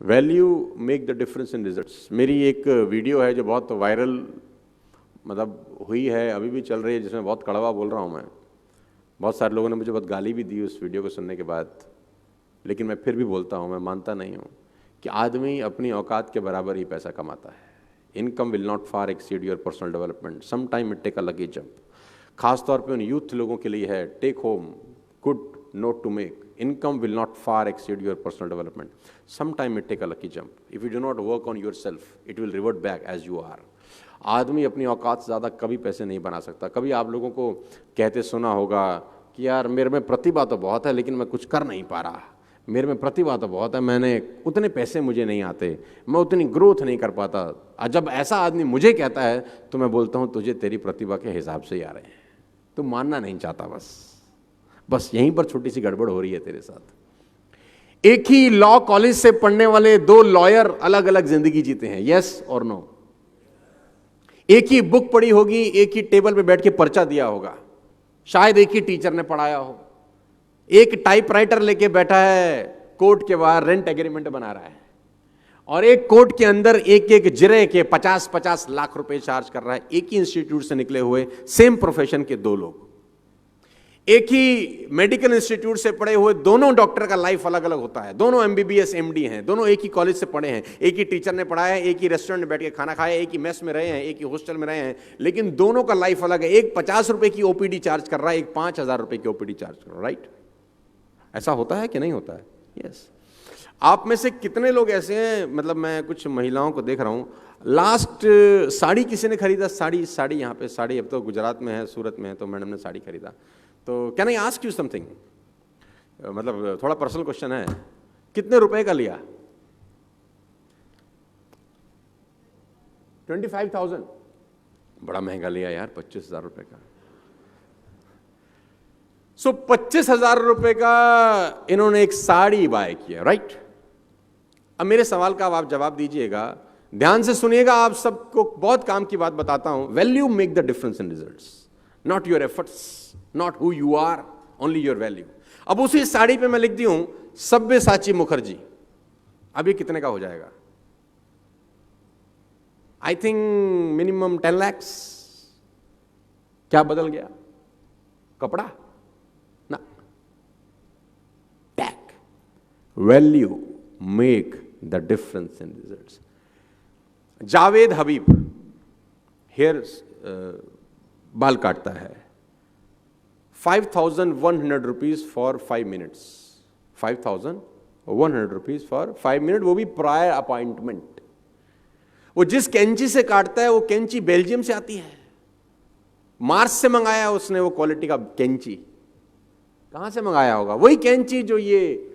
Value make the difference in results. मेरी एक video है जो बहुत वायरल मतलब हुई है, अभी भी चल रही है, जिसमें बहुत कड़वा बोल रहा हूँ मैं। बहुत सारे लोगों ने मुझे बहुत गाली भी दी उस वीडियो को सुनने के बाद, लेकिन मैं फिर भी बोलता हूँ, मैं मानता नहीं हूँ कि आदमी अपनी औकात के बराबर ही पैसा कमाता है। Income will not far exceed your personal development, some time it take a lucky jump. खासतौर पे उन यूथ लोगों के लिए है, take home good note to make. Income will not far exceed your personal development. Sometime it take a lucky jump. If you do not work on yourself, it will revert back as you are. आदमी अपनी औकात से ज़्यादा कभी पैसे नहीं बना सकता। कभी आप लोगों को कहते सुना होगा कि यार मेरे में प्रतिभा तो बहुत है लेकिन मैं कुछ कर नहीं पा रहा, मेरे में प्रतिभा तो बहुत है, मैंने उतने पैसे मुझे नहीं आते, मैं उतनी ग्रोथ नहीं कर पाता। जब ऐसा आदमी मुझे कहता है तो मैं बोलता हूँ तुझे तेरी प्रतिभा के हिसाब से ही आ रहे हैं, तू मानना नहीं चाहता। बस यहीं पर छोटी सी गड़बड़ हो रही है तेरे साथ। एक ही लॉ कॉलेज से पढ़ने वाले दो लॉयर अलग अलग जिंदगी जीते हैं, यस और नो। एक ही बुक पढ़ी होगी, एक ही टेबल पे बैठ के पर्चा दिया होगा, शायद एक ही टीचर ने पढ़ाया हो। एक टाइपराइटर लेके बैठा है कोर्ट के बाहर, रेंट एग्रीमेंट बना रहा है, और एक कोर्ट के अंदर एक एक जिरे के 50-50 लाख रुपए चार्ज कर रहा है। एक ही इंस्टीट्यूट से निकले हुए सेम प्रोफेशन के दो लोग, एक ही मेडिकल इंस्टीट्यूट से पढ़े हुए दोनों डॉक्टर का लाइफ अलग अलग होता है। दोनों MBBS MD हैं, दोनों एक ही कॉलेज से पढ़े हैं, एक ही टीचर ने पढ़ाया है, एक ही रेस्टोरेंट में बैठ के खाना खाया, एक ही मेस में रहे हैं, एक ही हॉस्टल में रहे हैं, लेकिन दोनों का लाइफ अलग है। एक 50 रुपए की OPD चार्ज कर रहा है, एक 5,000 रुपए की OPD चार्ज कर रहा है, राइट? ऐसा होता है कि नहीं होता है? यस। आप में से कितने लोग ऐसे हैं, मतलब मैं कुछ महिलाओं को देख रहा हूं, लास्ट साड़ी किसी ने खरीदा, साड़ी यहाँ पे साड़ी, अब तो गुजरात में है, सूरत में है, तो मैडम ने साड़ी खरीदा। तो can I ask you something, मतलब थोड़ा पर्सनल क्वेश्चन है, कितने रुपए का लिया? 25,000? बड़ा महंगा लिया यार, 25,000 रुपए का। सो 25,000 रुपए का इन्होंने एक साड़ी बाय किया, राइट? अब मेरे सवाल का आप जवाब दीजिएगा, ध्यान से सुनिएगा, आप सबको बहुत काम की बात बताता हूं। Value make the difference in results, not your efforts, not who you are, only your value. अब उसी साड़ी पे मैं लिख दी हूं सब्यसाची मुखर्जी, अब ये कितने का हो जाएगा? I think minimum 10 lakhs। क्या बदल गया? कपड़ा ना, tag. Value make the difference in results. Javed Habib hair बाल काटता है, 5,100 rupees for 5 minutes, 5,100 rupees for 5 minutes, वो भी प्रायर अपॉइंटमेंट। वो जिस कैंची से काटता है वो कैंची बेल्जियम से आती है, मार्स से मंगाया उसने वो क्वालिटी का कैंची। कहां से मंगाया होगा? वही कैंची जो ये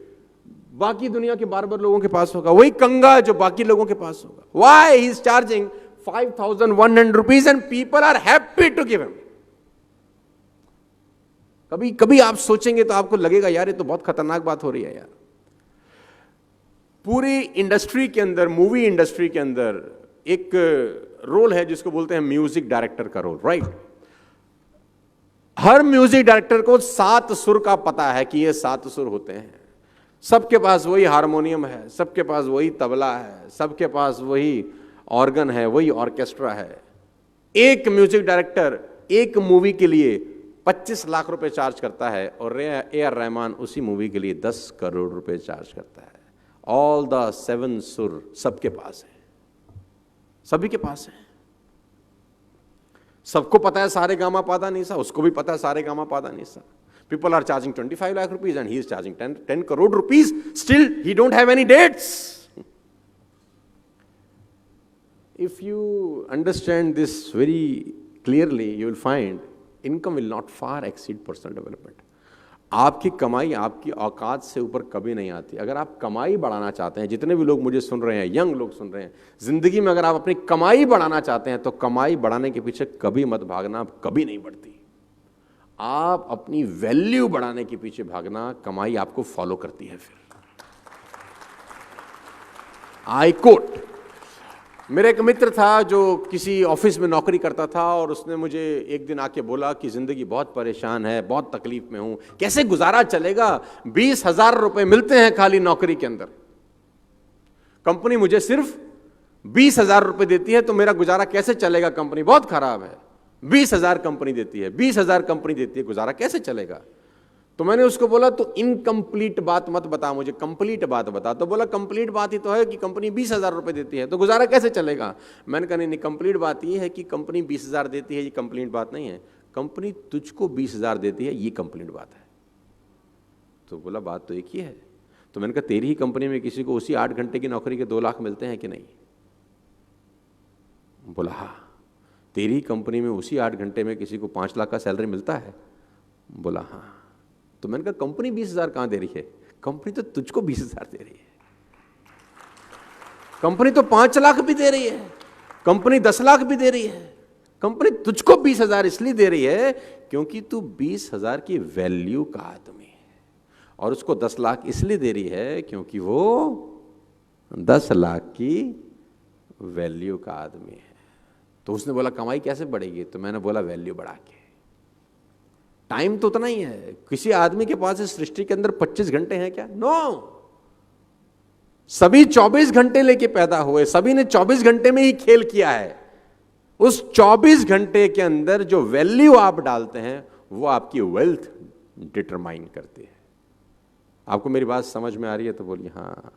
बाकी दुनिया के बार्बर लोगों के पास होगा, वही कंगा जो बाकी लोगों के पास होगा। Why he is charging 5,100 rupees and people are happy to give him. कभी कभी आप सोचेंगे तो आपको लगेगा यार ये तो बहुत खतरनाक बात हो रही है यार। पूरी इंडस्ट्री के अंदर, मूवी इंडस्ट्री के अंदर एक रोल है जिसको बोलते हैं म्यूजिक डायरेक्टर का रोल, राइट? हर म्यूजिक डायरेक्टर को 7 सुर का पता है कि ये 7 सुर होते हैं। सबके पास वही हारमोनियम है, सबके पास वही तबला है, सबके पास वही ऑर्गन है, वही ऑर्केस्ट्रा है। एक म्यूजिक डायरेक्टर एक मूवी के लिए 25 लाख रुपए चार्ज करता है और AR रहमान उसी मूवी के लिए 10 करोड़ रुपए चार्ज करता है। ऑल द 7 सुर सबके पास है, सभी के पास है। सबको पता है सारे गामा पादा नीसा, उसको भी पता है सारे गामा पादा NISA. People are charging 25 lakh rupees and he is charging 10 crore rupees. Still, he don't have any dates. If you understand this very clearly, you will find income will not far exceed personal development. आपकी कमाई आपकी औकात से ऊपर कभी नहीं आती। अगर आप कमाई बढ़ाना चाहते हैं, जितने भी लोग मुझे सुन रहे हैं, यंग लोग सुन रहे हैं, जिंदगी में अगर आप अपनी कमाई बढ़ाना चाहते हैं तो कमाई बढ़ाने के पीछे कभी मत भागना, कभी नहीं बढ़ती। आप अपनी वैल्यू बढ़ाने के पीछे भागना, कमाई आपको फॉलो करती है। फिर आई कोट, मेरा एक मित्र था जो किसी ऑफिस में नौकरी करता था और उसने मुझे एक दिन आके बोला कि जिंदगी बहुत परेशान है, बहुत तकलीफ में हूं, कैसे गुजारा चलेगा, 20,000 रुपए मिलते हैं खाली नौकरी के अंदर। कंपनी मुझे सिर्फ 20,000 रुपए देती है, तो मेरा गुजारा कैसे चलेगा? कंपनी बहुत खराब है, 20,000 कंपनी देती है, 20,000 कंपनी देती है, गुजारा कैसे चलेगा? तो मैंने उसको बोला तो इनकम्प्लीट बात मत बता मुझे, कंप्लीट बात बता। तो बोला कंप्लीट बात ही तो है कि कंपनी 20,000 रुपए देती है, तो गुजारा कैसे चलेगा? मैंने कहा नहीं, कंप्लीट बात ये है कि कंपनी 20,000 देती है, ये कंप्लीट बात नहीं है। कंपनी तुझको 20,000 देती है, ये कंप्लीट बात है। तो बोला बात तो एक ही है। तो मैंने कहा तेरी ही कंपनी में किसी को उसी 8 घंटे की नौकरी के 2 लाख मिलते हैं कि नहीं? बोला हाँ। तेरी कंपनी में उसी 8 घंटे में किसी को 5 लाख का सैलरी मिलता है? बोला हाँ। तो मैंने कहा कंपनी 20,000 कहां दे रही है? कंपनी तो तुझको 20,000 दे रही है। कंपनी तो 5 लाख भी दे रही है, कंपनी 10 लाख भी दे रही है। कंपनी तुझको 20,000 इसलिए दे रही है क्योंकि तू 20,000 की वैल्यू का आदमी है, और उसको 10 लाख इसलिए दे रही है क्योंकि वो 10 लाख की वैल्यू का आदमी है। तो उसने बोला कमाई कैसे बढ़ेगी? तो मैंने बोला वैल्यू बढ़ा के। टाइम तो उतना ही है। किसी आदमी के पास इस सृष्टि के अंदर 25 घंटे हैं क्या? नो, सभी 24 घंटे लेके पैदा हुए, सभी ने 24 घंटे में ही खेल किया है। उस 24 घंटे के अंदर जो वैल्यू आप डालते हैं वो आपकी वेल्थ डिटरमाइन करती है। आपको मेरी बात समझ में आ रही है तो बोलिए हाँ।